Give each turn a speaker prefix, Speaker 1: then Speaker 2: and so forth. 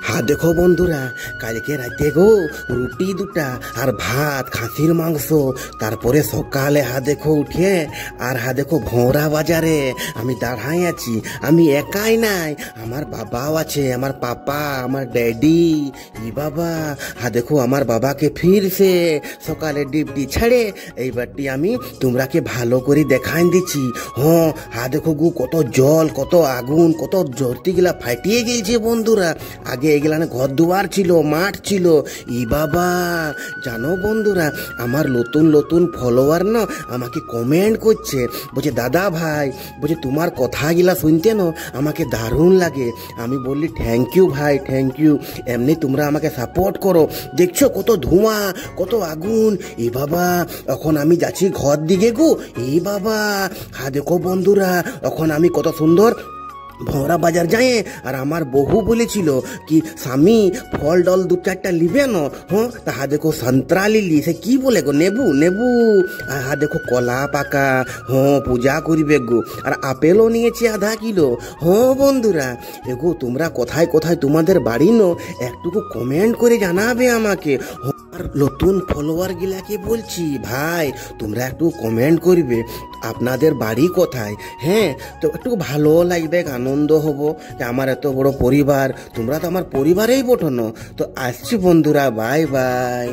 Speaker 1: হ্যাঁ দেখো বন্ধুরা, কালকে রাতে গো রুটি দুটা আর ভাত খাসির মাংস, তারপরে সকালে দেখো উঠে আর দেখো ভোঁরা বাজারে আমি দাঁড়াই আছি। আমি একাই নাই, আমার বাবাও আছে, আমার পাপা, আমার ড্যাডি। ই বাবা, দেখো আমার বাবাকে ফিরছে সকালে ডিউটি ছাড়ে এইবারটি আমি তোমরাকে ভালো করে দেখাই দিচ্ছি। দেখো গু কত জল, কত আগুন, কত জর্তি গিলা ফাটিয়ে গেছে বন্ধুরা। আগে এগুলানে ঘর দুয়ার ছিল, মাঠ ছিল। ই বাবা, জানো বন্ধুরা, আমার নতুন নতুন ফলোয়ার না আমাকে কমেন্ট করছে, বলছে দাদা ভাই, বলছে তোমার কথাগুলা শুনতে না আমাকে দারুণ লাগে। আমি বললি থ্যাংক ইউ ভাই, থ্যাংক ইউ। এমনি তোমরা আমাকে সাপোর্ট করো। দেখছো কত ধোঁয়া, কত আগুন। এ বাবা, এখন আমি যাচ্ছি ঘর দিকে গো। এ বাবা, দেখো বন্ধুরা, এখন আমি কত সুন্দর ভোঁরা বাজার যায়। আর আমার বহু বলেছিল কি স্বামী ফল ডল দু চারটা লিবে না। তাহা দেখো সন্তরা লিলি, সে কি বলে গো, নেবু নেবু। দেখো কলা পাকা, পূজা করিবে গো। আর আপেলও নিয়েছি আধা কিলো। বন্ধুরা, এগো তোমরা কোথায় কোথায় তোমাদের বাড়ি নো একটুকু কমেন্ট করে জানাবে আমাকে। আর নতুন ফলোয়ার গিলাকে বলছি, ভাই তোমরা একটু কমেন্ট করবে আপনাদের বাড়ি কোথায়। তো একটু ভালো লাগবে, আনন্দ হবো যে আমার এত বড় পরিবার, তোমরা তো আমার পরিবারেই বটো। তো আসছি বন্ধুরা, বাই বাই।